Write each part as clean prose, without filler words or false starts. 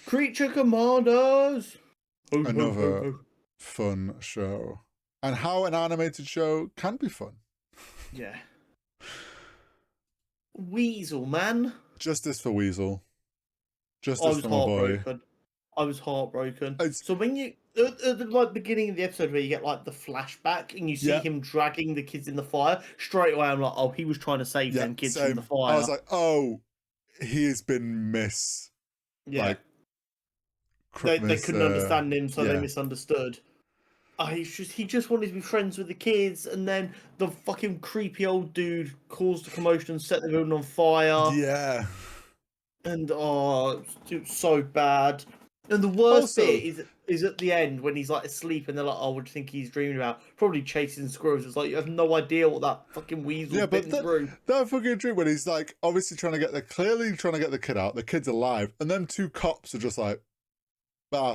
Creature Commandos! Another fun show. And how an animated show can be fun. Yeah. Weasel, man. Justice for Weasel. I Justice was for my boy. heartbroken. I was heartbroken. It's- So when you at the like beginning of the episode where you get like the flashback and you see Yeah. him dragging the kids in the fire, straight away I'm like, oh, he was trying to save them kids from the fire. I was like, oh, he has been yeah. Like, They couldn't understand him, so they yeah. misunderstood. He just wanted to be friends with the kids, and then the fucking creepy old dude caused a commotion, set the building on fire. Yeah. And it was so bad. And the worst bit is at the end when he's like asleep and they're like, "Oh, what do you think he's dreaming about? Probably chasing squirrels." It's like you have no idea what that fucking weasel bitten through. That fucking dream when he's like obviously clearly trying to get the kid out. The kid's alive, and then two cops are just like,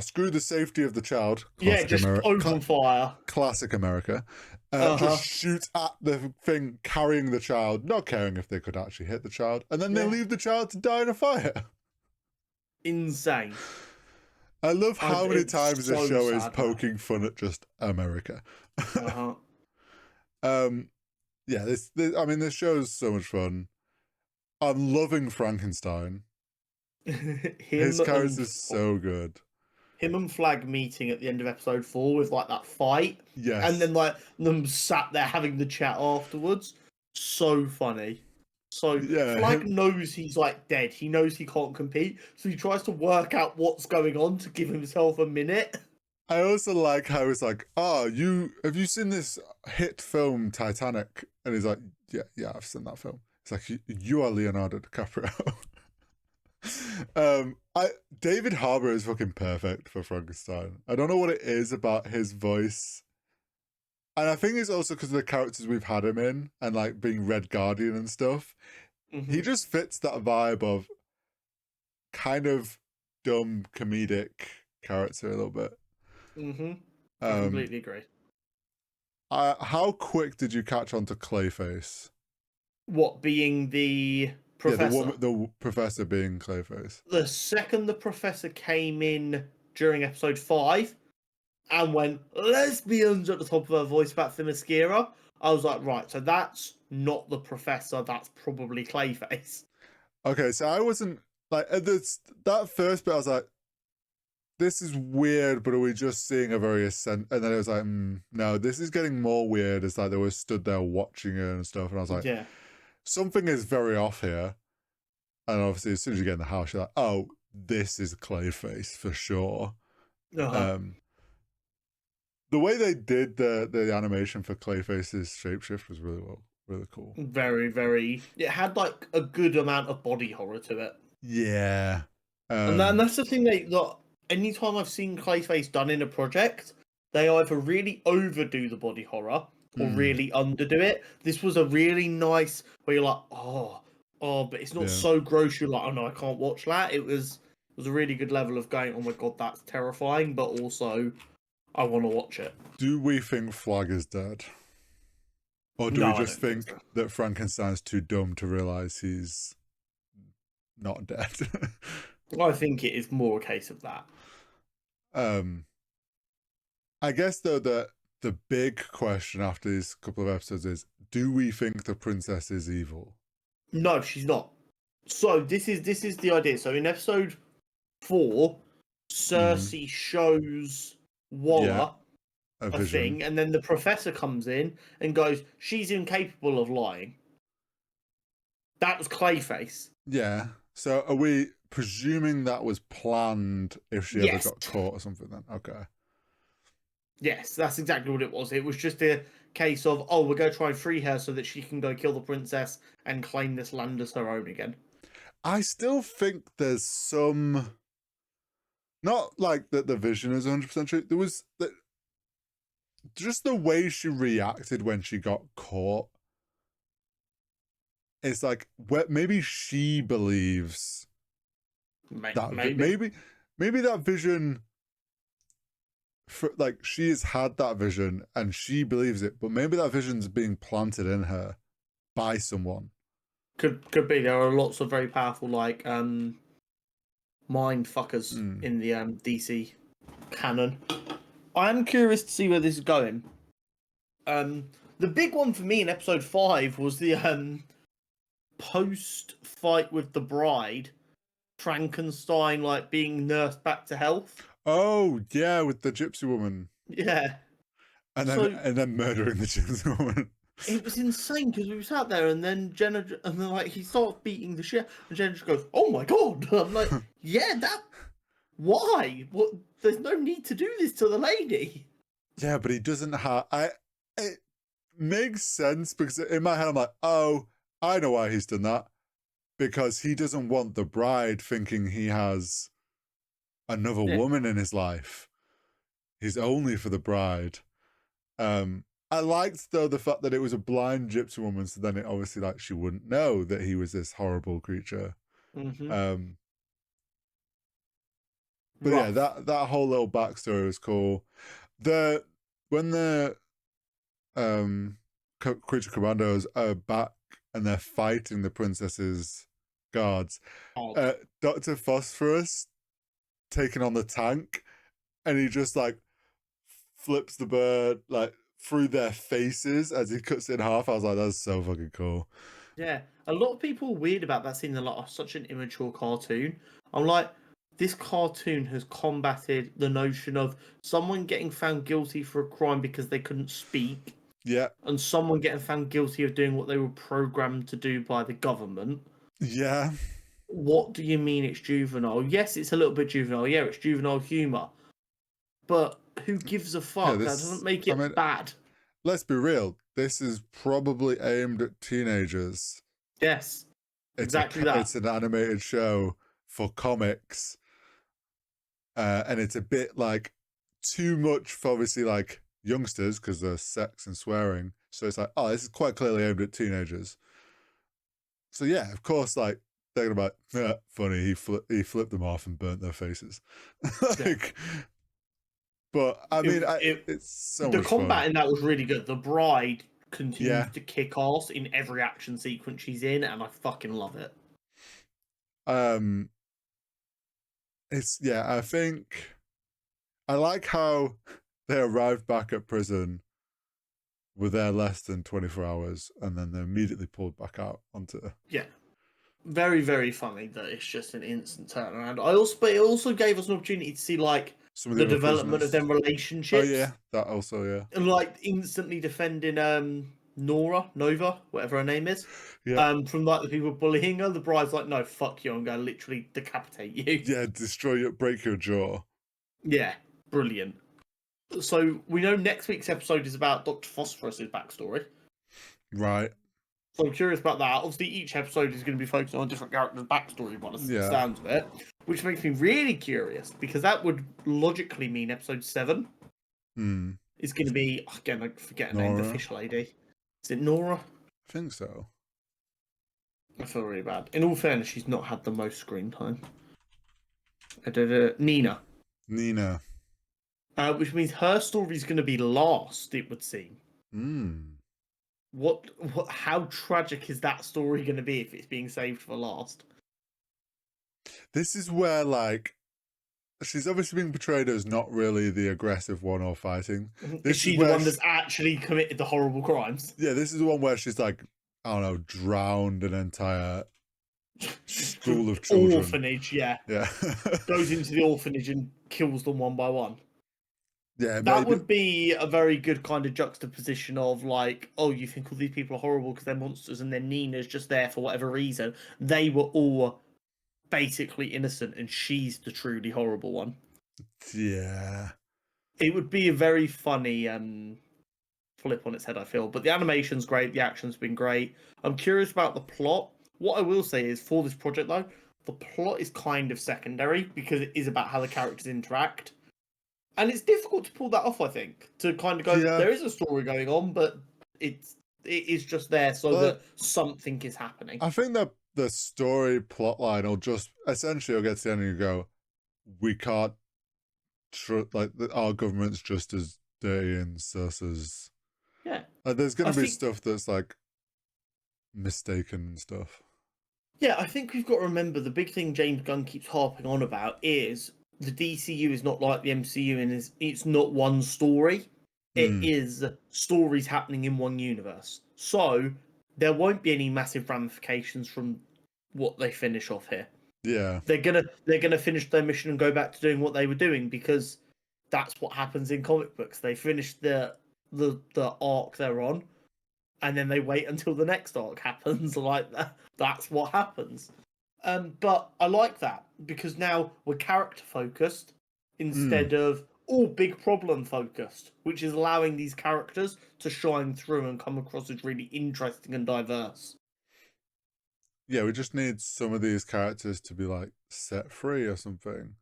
screw the safety of the child. Classic just open fire. Classic America. Just shoot at the thing carrying the child, not caring if they could actually hit the child, and then they leave the child to die in a fire. Insane. I love how many times this show is poking fun at just America. Yeah, this show is so much fun. I'm loving Frankenstein. His character is so good. Him and Flag meeting at the end of episode 4 with like that fight. Yes. And then like them sat there having the chat afterwards. So funny. So Flag knows he's like dead. He knows he can't compete. So he tries to work out what's going on to give himself a minute. I also like how it's like, have you seen this hit film Titanic? And he's like, yeah, I've seen that film. It's like, you are Leonardo DiCaprio. David Harbour is fucking perfect for Frankenstein. I don't know what it is about his voice. And I think it's also because of the characters we've had him in and like being Red Guardian and stuff. Mm-hmm. He just fits that vibe of kind of dumb comedic character a little bit. Mm-hmm. I completely agree. How quick did you catch on to Clayface? What, being the professor? Yeah, the professor being Clayface. The second the professor came in during episode 5 and went lesbians at the top of her voice about Themyscira, I was like, right, so that's not the professor, that's probably Clayface. Okay, so I wasn't like at that first bit I was like, this is weird, but are we just seeing a very and then it was like, no, this is getting more weird. It's like they were stood there watching her and stuff, and I was like, yeah, something is very off here. And obviously as soon as you get in the house, you're like, oh, this is Clayface for sure. The way they did the animation for Clayface's shapeshift was really cool. Very, very. It had like a good amount of body horror to it. Yeah. And that's the thing that anytime I've seen Clayface done in a project, they either really overdo the body horror or really underdo it. This was a really nice where you're like, oh, but it's not so gross. You're like, oh no, I can't watch that. It was a really good level of going, oh my god, that's terrifying, but also I want to watch it. Do we think Flag is dead? Or do we just think that Frankenstein's too dumb to realise he's not dead? I think it is more a case of that. I guess, though, that the big question after these couple of episodes is, do we think the princess is evil? No, she's not. So this is the idea. So in episode 4, Cersei shows Waller a thing, and then the professor comes in and goes, she's incapable of lying. That was Clayface. Yeah. So are we presuming that was planned if she ever got caught or something then? Okay. Yes, that's exactly what it was. It was just a case of, oh, we're going to try and free her so that she can go kill the princess and claim this land as her own again. I still think there's some... Not like that the vision is 100% true. There was... Just the way she reacted when she got caught. It's like, maybe she believes... Maybe that vision... like she has had that vision and she believes it, but maybe that vision's being planted in her by someone. Could be. There are lots of very powerful mind fuckers Mm. in the DC canon. I am curious to see where this is going. The big one for me in episode 5 was the post fight with the bride, Frankenstein like being nursed back to health. Oh yeah, with the gypsy woman. Yeah. And So then murdering the gypsy woman. it was insane because we sat there and then Jenna, and then like he starts beating the shit, and Jenna just goes, "Oh my god!" I'm like, "Yeah, that. Why? What? There's no need to do this to the lady." Yeah, but he doesn't have. It makes sense because in my head I'm like, oh, I know why he's done that, because he doesn't want the bride thinking he has another woman in his life. He's only for the bride. I liked though the fact that it was a blind gypsy woman, so then it obviously like she wouldn't know that he was this horrible creature. Mm-hmm. But yeah, that whole little backstory was cool. When the Creature Commandos are back and they're fighting the princess's guards, Dr. Phosphorus taking on the tank, and he just like flips the bird like through their faces as he cuts it in half. I was like, that's so fucking cool. Yeah, a lot of people are weird about that scene. They're like, oh, such an immature cartoon. I'm like, this cartoon has combated the notion of someone getting found guilty for a crime because they couldn't speak. Yeah. And someone getting found guilty of doing what they were programmed to do by the government. Yeah. What do you mean it's juvenile? Yes, it's a little bit juvenile. Yeah, it's juvenile humor. But who gives a fuck? That doesn't make it bad. Let's be real. This is probably aimed at teenagers. Yes. Exactly that. It's an animated show for comics. And it's a bit like too much for obviously like youngsters because there's sex and swearing. So it's like, oh, this is quite clearly aimed at teenagers. So yeah, of course, like they're gonna be like, funny. He flipped them off and burnt their faces. Like, yeah. But I mean, it's so much fun. The combat in that was really good. The bride continues to kick ass in every action sequence she's in, and I fucking love it. I think I like how they arrived back at prison were there less than 24 hours and then they're immediately pulled back out onto... Yeah. Very, very funny that it's just an instant turnaround. But it also gave us an opportunity to see, like, the development of them relationships. Oh, yeah. That also, yeah. And, like, instantly defending Nova, whatever her name is. Yeah. From, like, the people bullying her. The bride's like, no, fuck you, I'm going to literally decapitate you. Yeah, destroy you, break your jaw. Yeah, brilliant. So we know next week's episode is about Dr. Phosphorus's backstory. Right. So I'm curious about that. Obviously, each episode is going to be focusing on a different character's backstory by the sounds of it, which makes me really curious because that would logically mean episode 7 is going to be, again, I forget her name, the fish lady. Is it Nora? I think so. I feel really bad. In all fairness, she's not had the most screen time. Nina. Which means her story is going to be last, it would seem. How tragic is that story going to be if it's being saved for last? This is where, like, she's obviously being portrayed as not really the aggressive one or fighting. Is she the one that's actually committed the horrible crimes? Yeah, this is the one where she's like, I don't know, drowned an entire school of children. Orphanage, yeah. Yeah. Goes into the orphanage and kills them one by one. Yeah, that would be a very good kind of juxtaposition of like, oh, you think all these people are horrible because they're monsters, and then Nina's just there for whatever reason. They were all basically innocent, and she's the truly horrible one. Yeah, it would be a very funny flip on its head, I feel. But the animation's great, the action's been great. I'm curious about the plot. What I will say is, for this project though, the plot is kind of secondary because it is about how the characters interact. And it's difficult to pull that off, I think, to kind of go, there is a story going on, but it is just there so that something is happening. I think that the story plot line will just, essentially you'll get to the end and you go, we can't, our government's just as dirty and sus as... Yeah. There's going to be stuff that's, like, mistaken and stuff. Yeah, I think we've got to remember the big thing James Gunn keeps harping on about is the DCU is not like the MCU and it's not one story. It Hmm. is stories happening in one universe. So there won't be any massive ramifications from what they finish off here. Yeah. They're gonna finish their mission and go back to doing what they were doing because that's what happens in comic books. They finish the arc they're on, and then they wait until the next arc happens. Like that, that's what happens. But I like that because now we're character focused Hmm. instead of all big problem focused, which is allowing these characters to shine through and come across as really interesting and diverse. Yeah, we just need some of these characters to be like set free or something.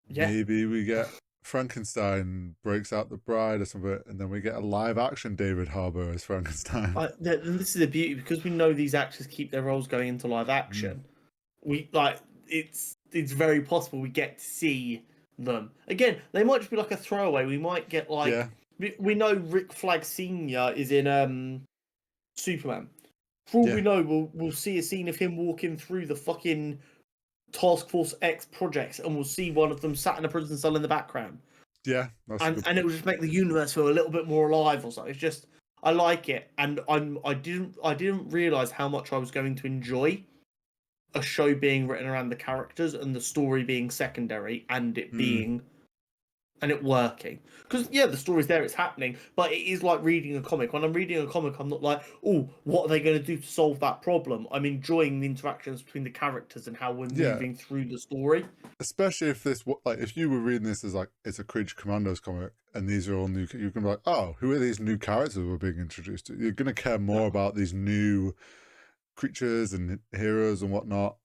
Yeah, Maybe we get Frankenstein breaks out the bride or something, and then we get a live action David Harbour as Frankenstein. and this is the beauty because we know these actors keep their roles going into live Mm. action. We like it's very possible we get to see them again. They might just be like a throwaway. We might get Yeah, like we know Rick Flag Senior is in Superman. For all yeah, we know, we'll see a scene of him walking through the fucking Task Force X projects, and we'll see one of them sat in a prison cell in the background, yeah. That's a good and it point. will just make the universe feel a little bit more alive or so. It's just I like it, and I didn't realize how much I was going to enjoy a show being written around the characters and the story being secondary and it Mm. being and it working. Because yeah, the story's there, it's happening, but it is like reading a comic. When I'm reading a comic, I'm not like, oh, what are they going to do to solve that problem? I'm enjoying the interactions between the characters and how we're Yeah, moving through the story. especially if this like if you were reading this as like it's a Creature Commandos comic and these are all new, you're gonna be like, oh, who are these new characters we're being introduced to? You're gonna care more Yeah, about these new creatures and heroes and whatnot.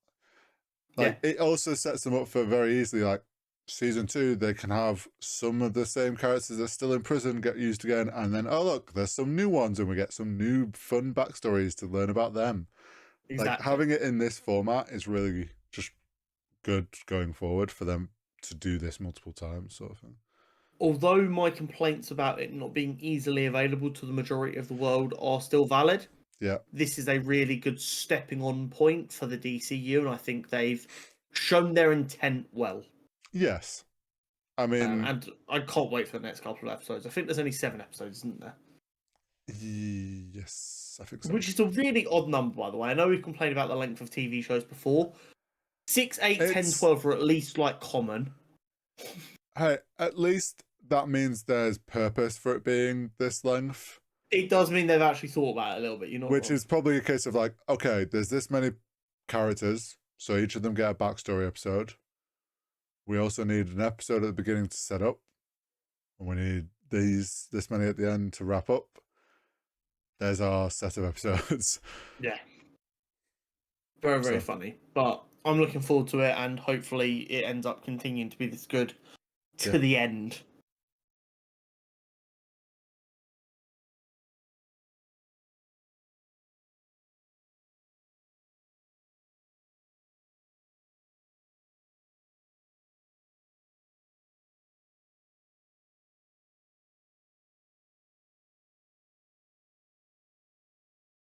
yeah, Like it also sets them up for very easily like season 2 they can have some of the same characters that are still in prison get used again, and then oh look, there's some new ones and we get some new fun backstories to learn about them. Like exactly. having it in this format is really just good going forward for them to do this multiple times, sort of thing. Although my complaints about it not being easily available to the majority of the world are still valid, Yeah. this is a really good stepping on point for the DCU, and I think they've shown their intent well. Yes. I mean, And I can't wait for the next couple of episodes. I think there's only 7 episodes, isn't there? yes, I think so. Which is a really odd number, by the way. I know we've complained about the length of TV shows before. 6, 8, 10, It's 12 are at least like common. hey, at least that means there's purpose for it being this length. It does mean they've actually thought about it a little bit. You're not Which wrong. is probably a case of like, okay, there's this many characters, so each of them get a backstory episode. We also need an episode at the beginning to set up, and we need this many at the end to wrap up. There's our set of episodes. Yeah. Very, very So funny. But I'm looking forward to it, and hopefully it ends up continuing to be this good to yeah, the end.